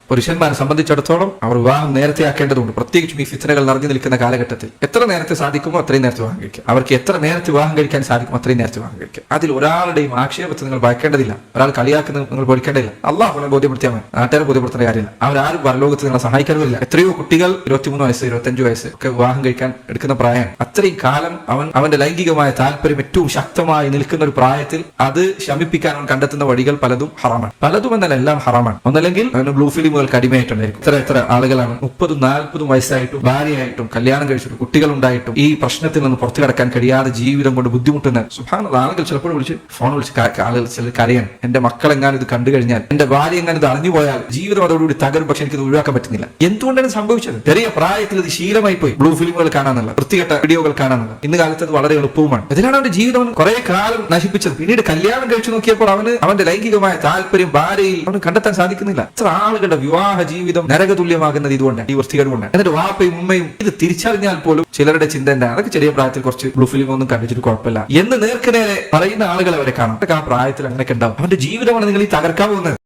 പുരുഷന്മാരെ സംബന്ധിച്ചിടത്തോളം അവർ വിവാഹം നേരത്തെ ആക്കേണ്ടതുണ്ട്. പ്രത്യേകിച്ചും ഈ ഫിത്നകൾ നിറഞ്ഞു നിൽക്കുന്ന കാലഘട്ടത്തിൽ എത്ര നേരത്തെ സാധിക്കുമോ അത്രയും നേരത്തെ വിവാഹം കഴിക്കുക. അവർക്ക് എത്ര നേരത്തെ വിവാഹം കഴിക്കാൻ സാധിക്കും അത്രയും നേരത്തെ വിവാഹം കഴിക്കുക. അതിൽ ഒരാളുടെയും ആക്ഷേപത്തെ നിങ്ങൾ ഭയക്കേണ്ടതില്ല, ഒരാൾ കളിയാക്കുന്നത് നിങ്ങൾ പഠിക്കേണ്ടതില്ല. അള്ളാഹുവിനെ ബോധ്യപ്പെടുത്തിയാൽ മതി, നാട്ടുകാരെ ബോധ്യപ്പെടുത്തേണ്ട കാര്യമില്ല. അവരാരും പരലോകത്ത് നിങ്ങളെ സഹായിക്കാനുമില്ല. എത്രയോ കുട്ടികൾ 23 വയസ്സ് 25 വയസ്സ് ഒക്കെ വിവാഹം കഴിക്കാൻ എടുക്കുന്ന പ്രായം. അത്രയും കാലം അവന്റെ ലൈംഗികമായ താല്പര്യം ഏറ്റവും ശക്തമായി നിൽക്കുന്ന ഒരു പ്രായത്തിൽ അത് ശമിപ്പിക്കാൻ അവൻ കണ്ടെത്തുന്ന വഴികൾ പലതും ഹറാമാണ്. പലതും എന്നല്ല, എല്ലാം ഹറാമാണ്. ഒന്നല്ലെങ്കിൽ അവന് ബ്ലൂ ഫിലിമുകൾക്ക് അടിമയായിട്ടുണ്ടായിരിക്കും. എത്ര ആളുകളാണ് 30-40 വയസ്സായിട്ടും ഭാര്യയായിട്ടും കല്യാണം കഴിച്ചിട്ടും കുട്ടികൾ ഉണ്ടായിട്ടും ഈ പ്രശ്നത്തിൽ നിന്ന് പുറത്തു കടക്കാൻ കഴിയാതെ ജീവിതം കൊണ്ട് ബുദ്ധിമുട്ടുന്ന സുബ്ഹാനല്ലാഹ്. ആളുകൾ ചിലപ്പോൾ ഫോൺ വിളിച്ച് ആളുകൾ ചിലർ കരയാണ്, എന്റെ മക്കളെങ്ങാനും ഇത് കണ്ടു കഴിഞ്ഞാൽ, എന്റെ ഭാര്യ എങ്ങാനും ഇത് അറിഞ്ഞു പോയാൽ ജീവിതം അതോടുകൂടി തകരും, പക്ഷെ എനിക്കിത് ഒഴിവാക്കാൻ പറ്റുന്നില്ല. എന്തുകൊണ്ടാണ് സംഭവിച്ചത്? ചെറിയ പ്രായത്തിൽ ഇത് ശീലമായി പോയി. ബ്ലൂ ഫിലിമുകൾ കാണാനുള്ള, വൃത്തികെട്ട വീഡിയോകൾ കാണാനുള്ള. ഇന്ന് കാലത്ത് അത് വളരെ എളുപ്പവുമാണ്. ഇതിനാണ് അവന്റെ ജീവിതം കുറെ കാലം നശിപ്പിച്ചത്. പിന്നീട് കല്യാണം കഴിച്ചു നോക്കിയപ്പോൾ അവന്റെ ലൈംഗികമായ താല്പര്യം ഭാര്യയിൽ അവന് കണ്ടെത്താൻ സാധിക്കുന്നില്ല. എത്ര ആളുകളുടെ വിവാഹ ജീവിതം നരകതുല്യമാകുന്നത് ഇതുകൊണ്ട്, ഈ വൃത്തികേട് കൊണ്ട്. എന്നിട്ട് വാപ്പയും ഉമ്മയും ഇത് തിരിച്ചറിഞ്ഞാൽ പോലും ചിലരുടെ ചിന്ത എന്താ, അതൊക്കെ ചെറിയ പ്രായത്തിൽ കുറച്ച് ബ്ലൂ ഫിലിം ഒന്നും കണ്ടിട്ട് കുഴപ്പമില്ല എന്ന് നേർക്കുനേരെ പറയുന്ന ആളുകൾ അവരെ കാണാം. ആ പ്രായത്തിൽ അങ്ങനെയൊക്കെ ഉണ്ടാവും. അവന്റെ ജീവിതമാണ് നിങ്ങൾ ഈ തകർക്കാൻ പോകുന്നത്.